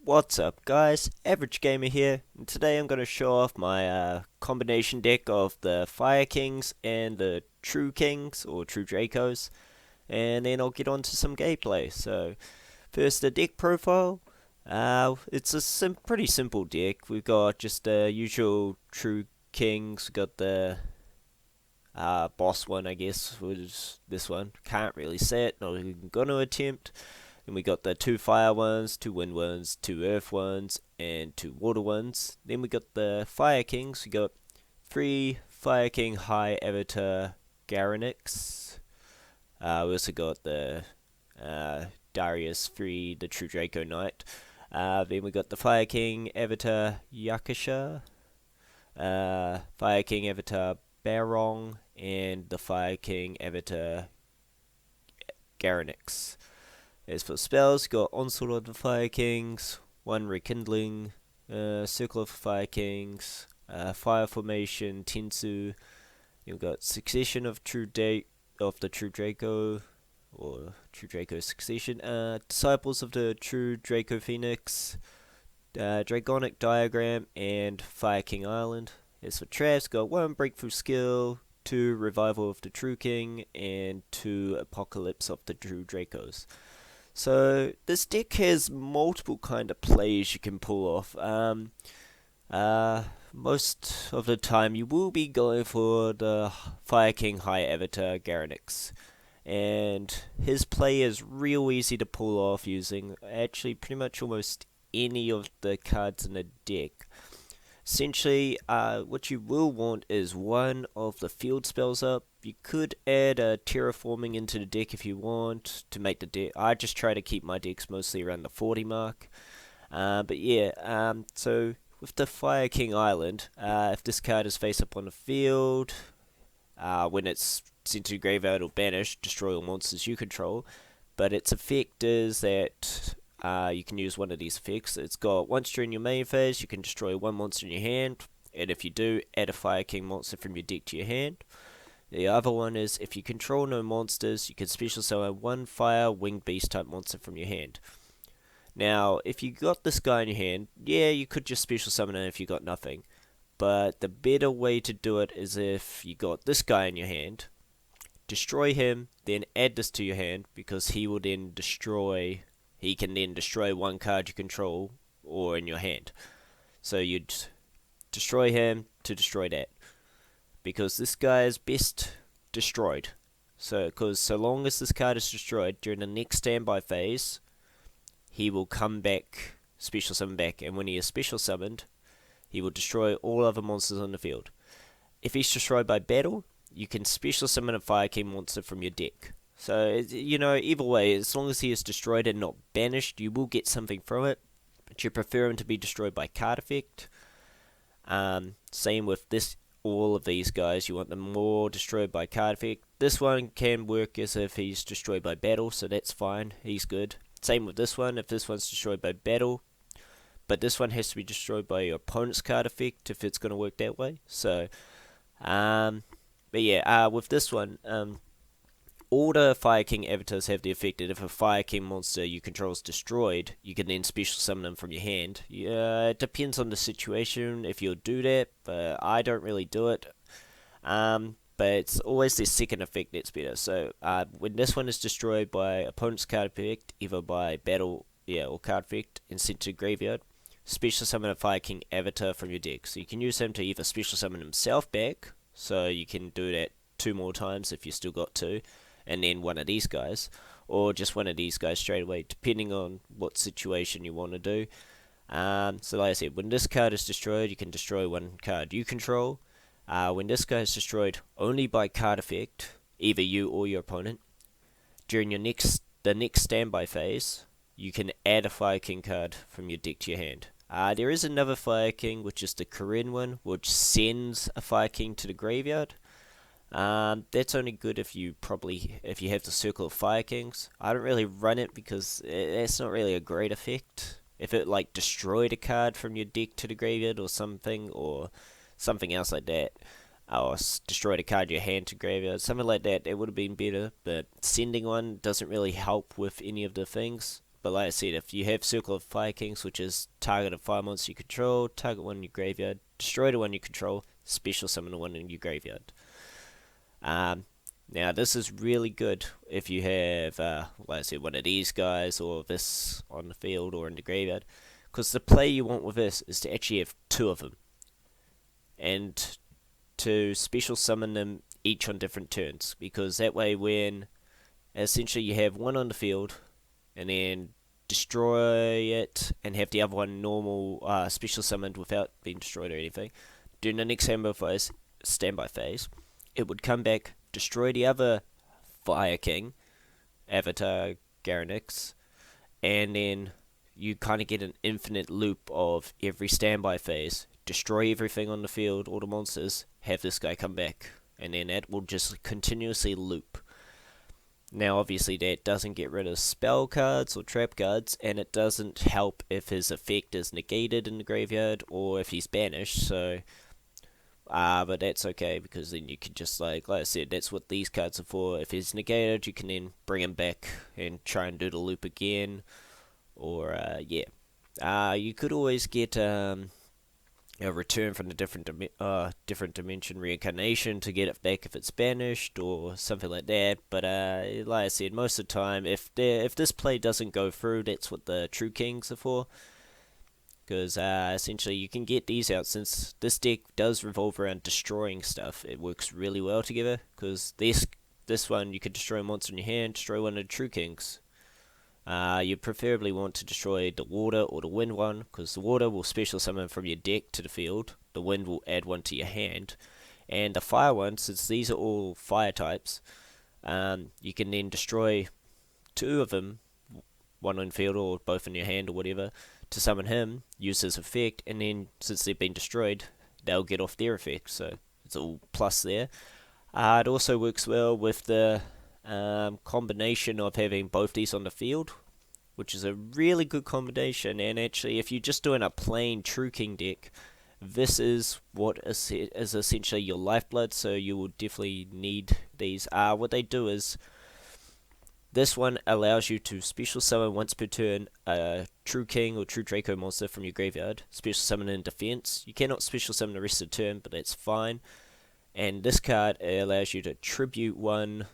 What's up guys, Average Gamer here, and today I'm going to show off my combination deck of the Fire Kings and the True Kings, or True Dracos, and then I'll get on to some gameplay. So, first the deck profile. It's a pretty simple deck. We've got just the usual True Kings, we've got the boss one I guess, which is this one. Can't really say it, not even going to attempt. Then we got the 2 fire ones, 2 wind ones, 2 earth ones, and 2 water ones. Then we got the Fire Kings. We got 3 Fire King High Avatar Garanix. We also got the Darius 3, the True Draco Knight. Then we got the Fire King Avatar Yakasha, Fire King Avatar Barong, and the Fire King Avatar Garanix. As for spells, got Onslaught of the Fire Kings, 1 Rekindling, Circle of the Fire Kings, Fire Formation, Tensu. You've got Succession of the True Draco, or True Draco Succession, Disciples of the True Draco Phoenix, Dragonic Diagram, and Fire King Island. As for traps, got 1 Breakthrough Skill, 2 Revival of the True King, and 2 Apocalypse of the True Dracos. So this deck has multiple kind of plays you can pull off. Most of the time you will be going for the Fire King High Avatar Garanix, and his play is real easy to pull off using actually pretty much almost any of the cards in the deck. Essentially, what you will want is 1 of the field spells up. You could add a terraforming into the deck if you want to make the deck. I just try to keep my decks mostly around the 40 mark. But yeah, so with the Fire King Island, if this card is face up on the field, when it's sent to graveyard or banished, destroy all monsters you control. But its effect is that you can use one of these effects. It's got once during your main phase, you can destroy 1 monster in your hand, and if you do, add a Fire King monster from your deck to your hand. The other one is, if you control no monsters, you can special summon 1 Fire Winged Beast type monster from your hand. Now, if you got this guy in your hand, yeah, you could just special summon him if you got nothing. But the better way to do it is if you got this guy in your hand, destroy him, then add this to your hand, because he will then destroy... He can then destroy 1 card you control or in your hand. So you'd destroy him to destroy that, because this guy is best destroyed. Because so long as this card is destroyed during the next standby phase, he will come back, special summon back, and when he is special summoned, he will destroy all other monsters on the field. If he's destroyed by battle, you can special summon a Fire King monster from your deck. So, you know, either way, as long as he is destroyed and not banished, you will get something from it. But you prefer him to be destroyed by card effect. Same with this, all of these guys, you want them more destroyed by card effect. This one can work as if he's destroyed by battle, so that's fine, he's good. Same with this one, if this one's destroyed by battle. But this one has to be destroyed by your opponent's card effect if it's going to work that way. So, but yeah, with this one, all the Fire King avatars have the effect that if a Fire King monster you control is destroyed, you can then special summon them from your hand. Yeah, it depends on the situation if you'll do that, but I don't really do it. But it's always the second effect that's better. So when this one is destroyed by opponent's card effect, either by battle, or card effect, and sent to graveyard, special summon a Fire King avatar from your deck. So you can use him to either special summon himself back, so you can do that 2 more times if you still got 2. And then 1 of these guys, or just 1 of these guys straight away, depending on what situation you want to do. So like I said, when this card is destroyed, you can destroy 1 card you control. When this guy is destroyed only by card effect, either you or your opponent, during the next standby phase, you can add a Fire King card from your deck to your hand. There is another Fire King, which is the Korean one, which sends a Fire King to the graveyard. That's only good if you have the Circle of Fire Kings. I don't really run it because it's not really a great effect. If it like destroyed a card from your deck to the graveyard or something else like that, or destroyed a card in your hand to graveyard, something like that, it would have been better. But sending one doesn't really help with any of the things. But like I said, if you have Circle of Fire Kings, which is target a fire monster you control, target one in your graveyard, destroy the one you control, special summon the one in your graveyard. Now this is really good if you have, like I said, one of these guys or this on the field or in the graveyard, because the play you want with this is to actually have two of them, and to special summon them each on different turns, because that way when essentially you have one on the field and then destroy it and have the other one normal special summoned without being destroyed or anything, during the next standby phase, it would come back, destroy the other Fire King, Avatar Garanix, and then you kind of get an infinite loop of every standby phase. Destroy everything on the field, all the monsters, have this guy come back, and then that will just continuously loop. Now, obviously, that doesn't get rid of spell cards or trap cards, and it doesn't help if his effect is negated in the graveyard or if he's banished, so... but that's okay, because then you can just, like I said, that's what these cards are for. If he's negated, you can then bring him back and try and do the loop again, or, yeah. You could always get, a return from the different dimension reincarnation to get it back if it's banished or something like that. But like I said, most of the time, if this play doesn't go through, that's what the True Kings are for. Because essentially you can get these out, since this deck does revolve around destroying stuff. It works really well together, because this one you could destroy a monster in your hand, destroy one of the True Kings. You preferably want to destroy the water or the wind one, because the water will special summon from your deck to the field, the wind will add one to your hand, and the fire one, since these are all fire types, you can then destroy two of them, one on field or both in your hand or whatever, to summon him, use his effect, and then since they've been destroyed, they'll get off their effect, so it's all plus there. It also works well with the combination of having both these on the field, which is a really good combination. And actually, if you're just doing a plain True King deck, this is what is essentially your lifeblood, so you will definitely need these. What they do is, this one allows you to special summon once per turn a True King or True Draco monster from your graveyard, special summon in defense. You cannot special summon the rest of the turn, but that's fine. And this card allows you to tribute one,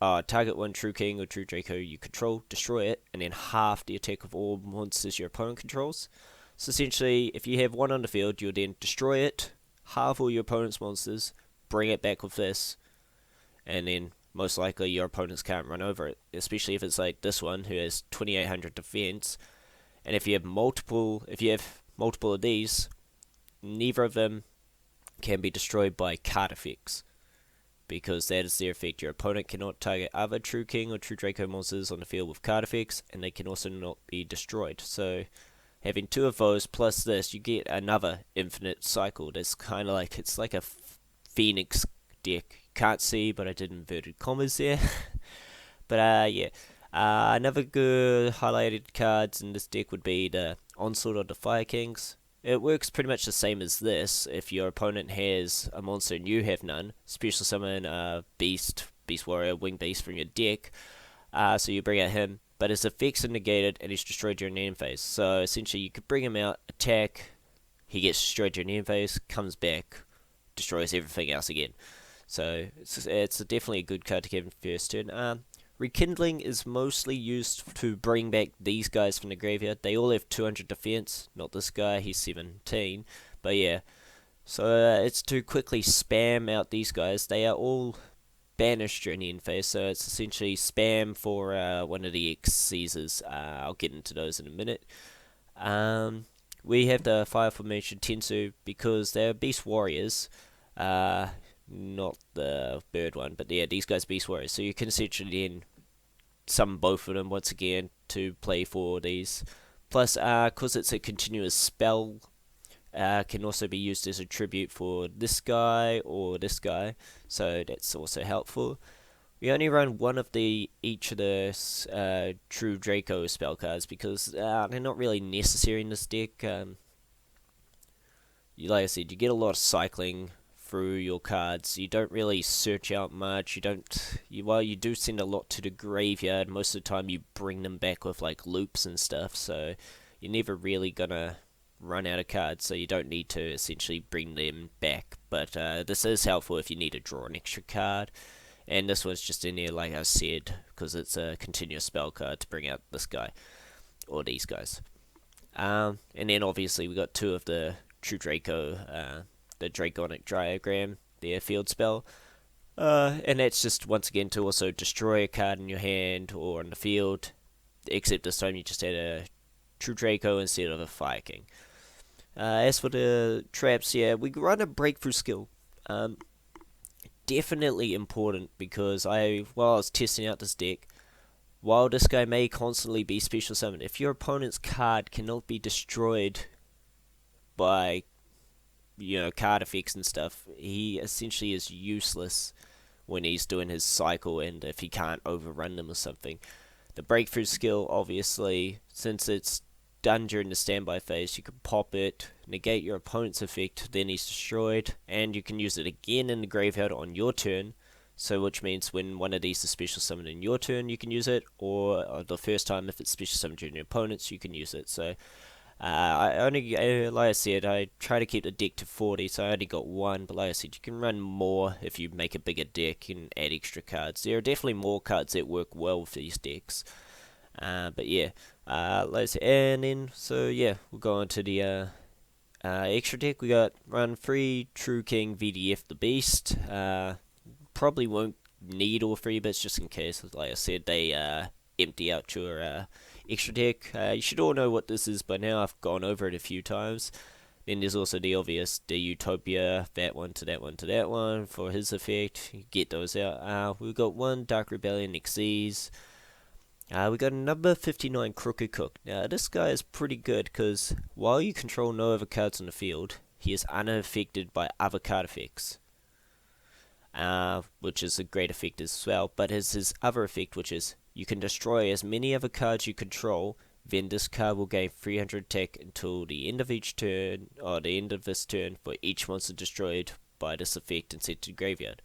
target one True King or True Draco you control, destroy it, and then half the attack of all monsters your opponent controls. So essentially, if you have one on the field, you'll then destroy it, half all your opponent's monsters, bring it back with this, and then most likely your opponents can't run over it, especially if it's like this one who has 2800 defense. And if you have multiple of these, neither of them can be destroyed by card effects, because that is their effect. Your opponent cannot target other True King or True Draco monsters on the field with card effects, and they can also not be destroyed. So having two of those plus this, you get another infinite cycle. That's kind of like, it's like a Phoenix deck. You can't see, but I did inverted commas there. But yeah. Another good highlighted cards in this deck would be the Onslaught of the Fire Kings. It works pretty much the same as this. If your opponent has a monster and you have none, special summon Beast Warrior, Wing Beast from your deck. So you bring out him, but his effects are negated and he's destroyed during the end phase. So essentially you could bring him out, attack, he gets destroyed during the end phase, comes back, destroys everything else again. So it's definitely a good card to get in first turn. Rekindling is mostly used to bring back these guys from the graveyard. They all have 200 defense, not this guy, he's 17. But yeah, so it's to quickly spam out these guys. They are all banished during the end phase, so it's essentially spam for one of the X Caesars. I'll get into those in a minute. We have the Fire Formation Tensu because they're Beast Warriors. Not the bird one, but yeah, these guys Beast Warriors. So you can essentially then summon both of them once again to play for these. Plus, because it's a continuous spell, can also be used as a tribute for this guy or this guy. So that's also helpful. We only run one of each of the True Draco spell cards because they're not really necessary in this deck. Like I said, you get a lot of cycling through your cards. You don't really search out much. While you do send a lot to the graveyard, most of the time you bring them back with like loops and stuff, so you're never really gonna run out of cards, so you don't need to essentially bring them back. But this is helpful if you need to draw an extra card. And this one's just in there, like I said, because it's a continuous spell card to bring out this guy, or these guys. And then obviously we got two of the True Draco, the Draconic Diagram, their field spell. And that's just, once again, to also destroy a card in your hand or on the field, except this time you just had a True Draco instead of a Fire King. As for the traps, yeah, we run a breakthrough skill. Definitely important, because while I was testing out this deck, while this guy may constantly be special summoned, if your opponent's card cannot be destroyed by, card effects and stuff, he essentially is useless when he's doing his cycle, and if he can't overrun them or something. The breakthrough skill, obviously, since it's done during the standby phase, you can pop it, negate your opponent's effect, then he's destroyed, and you can use it again in the graveyard on your turn. So, which means when one of these is special summoned in your turn, you can use it, or the first time if it's special summoned during your opponent's, you can use it. So, I only, like I said, I try to keep the deck to 40, so I only got one, but like I said, you can run more if you make a bigger deck and add extra cards. There are definitely more cards that work well with these decks. But yeah, let's and then we'll go on to the extra deck. We got run 3 True King VDF the Beast. Probably won't need all 3 bits just in case. Like I said, they empty out your extra deck. You should all know what this is by now. I've gone over it a few times. Then there's also the obvious, the Utopia, that one to that one to that one for his effect. You get those out. We've got 1 Dark Rebellion Xyz. We got a number 59 Crooked Cook. Now, this guy is pretty good, because while you control no other cards on the field, he is unaffected by other card effects. Which is a great effect as well, but his other effect, which is, you can destroy as many other cards you control, then this card will gain 300 attack until the end of each turn, or the end of this turn, for each monster destroyed by this effect and sent to the graveyard.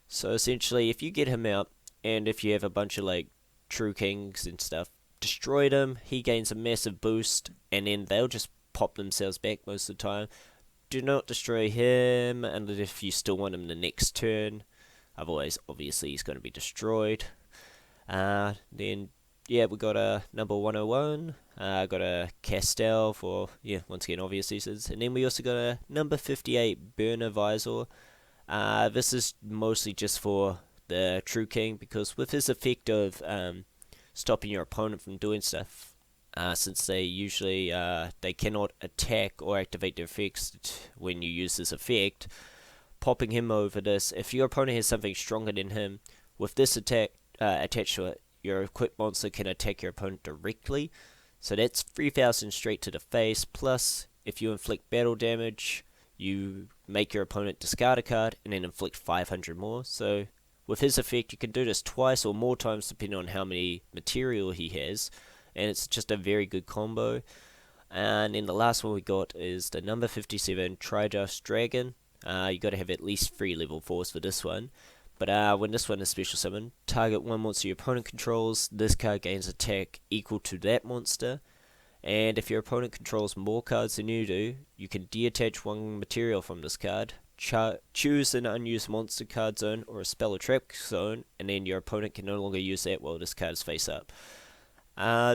So essentially, if you get him out, and if you have a bunch of like True Kings and stuff, destroy them, he gains a massive boost, and then they'll just pop themselves back most of the time. Do not destroy him unless if you still want him the next turn. Otherwise, obviously, he's going to be destroyed. Then, we got a number 101. Got a Castell for, once again, obvious uses. And then we also got a number 58 Burner Visor. This is mostly just for the True King, because with his effect of stopping your opponent from doing stuff, since they usually they cannot attack or activate their effects when you use this effect, popping him over this, if your opponent has something stronger than him, with this attack attached to it, your equipped monster can attack your opponent directly, so that's 3,000 straight to the face, plus if you inflict battle damage, you make your opponent discard a card and then inflict 500 more. So with his effect, you can do this twice or more times depending on how many material he has, and it's just a very good combo. And then the last one we got is the number 57 Tridust Dragon. You got to have at least 3 level 4s for this one. But when this one is special summon, target one monster your opponent controls. This card gains attack equal to that monster. And if your opponent controls more cards than you do, you can detach one material from this card. Choose an unused monster card zone or a spell or trap zone, and then your opponent can no longer use that while this card is face up.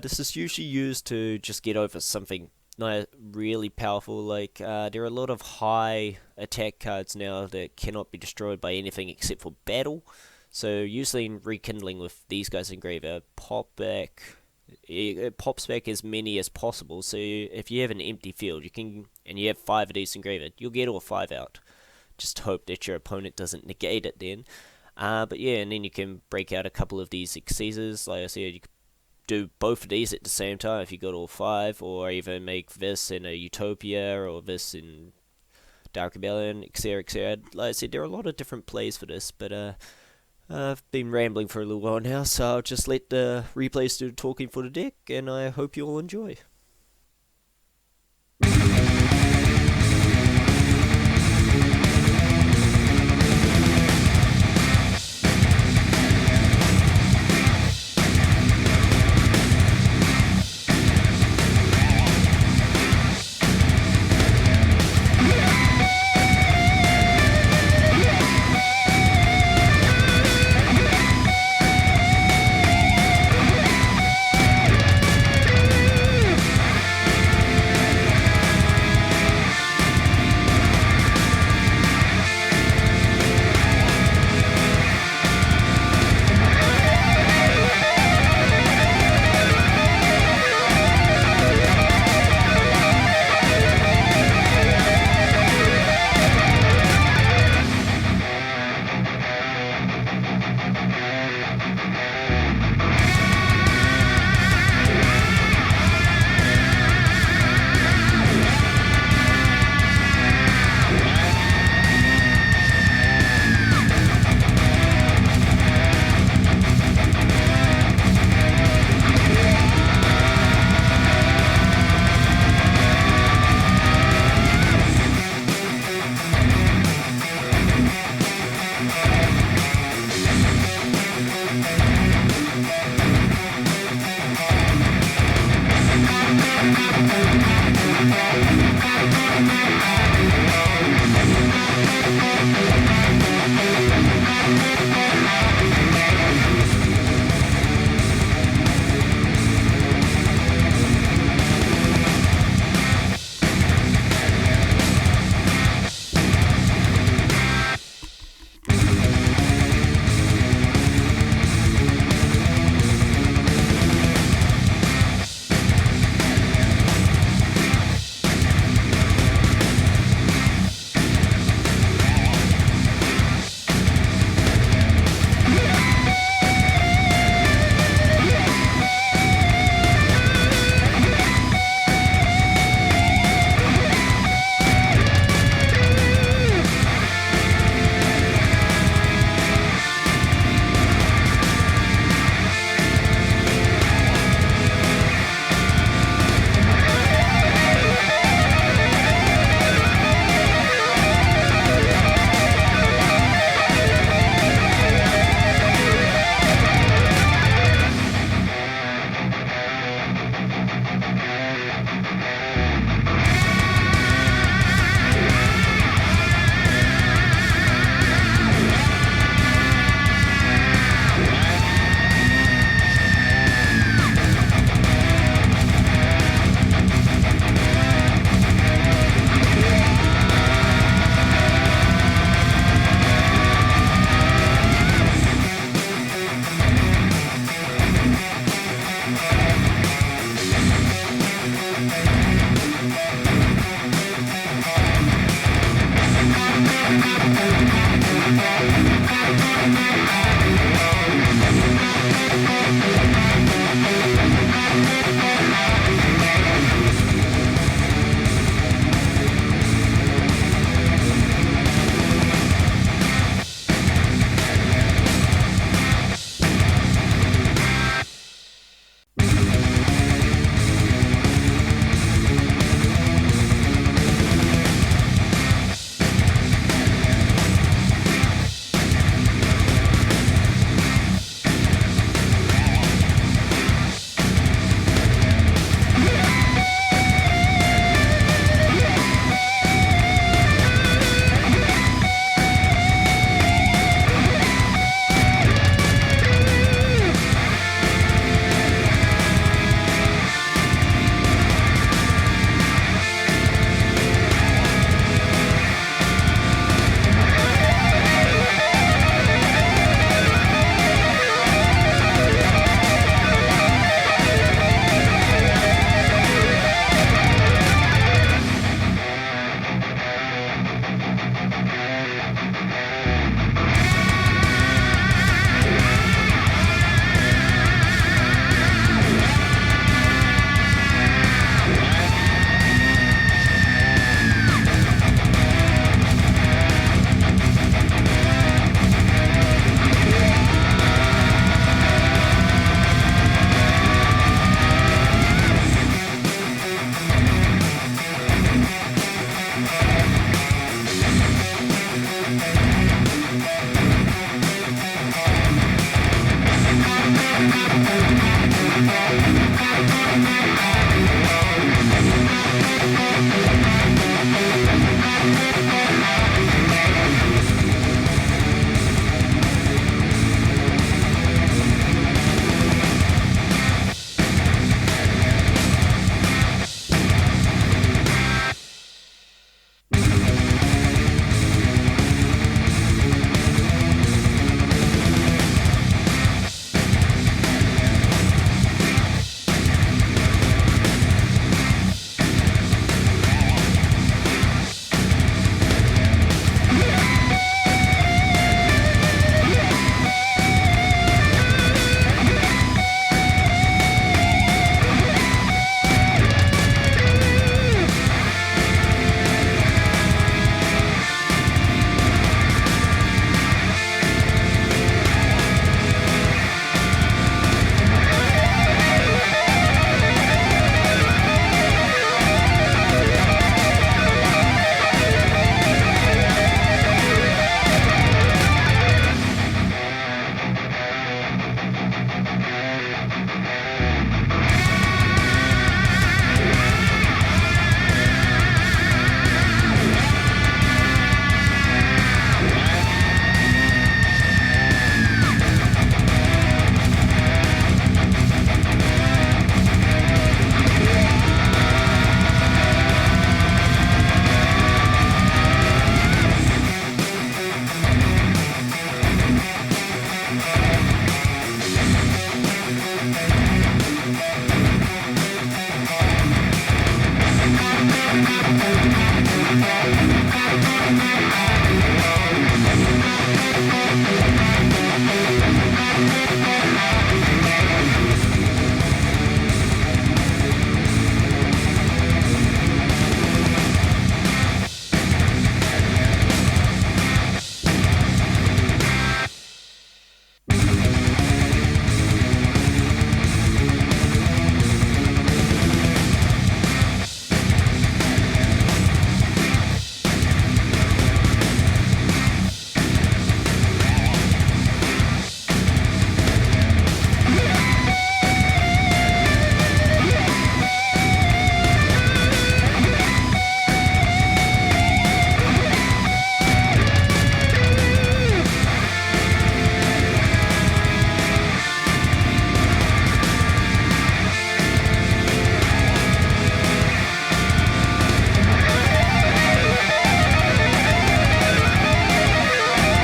This is usually used to just get over something not really powerful. Like there are a lot of high attack cards now that cannot be destroyed by anything except for battle. So usually in rekindling with these guys in graveyard, it pops back as many as possible. So if you have an empty field, and you have 5 of these in graveyard, you'll get all 5 out. Just hope that your opponent doesn't negate it then. But yeah, and then you can break out a couple of these Xyzes. Like I said, you can do both of these at the same time if you got all 5, or even make this in a Utopia, or this in Dark Rebellion, etc, etc. Like I said, there are a lot of different plays for this, but I've been rambling for a little while now, so I'll just let the replays do the talking for the deck, and I hope you all enjoy.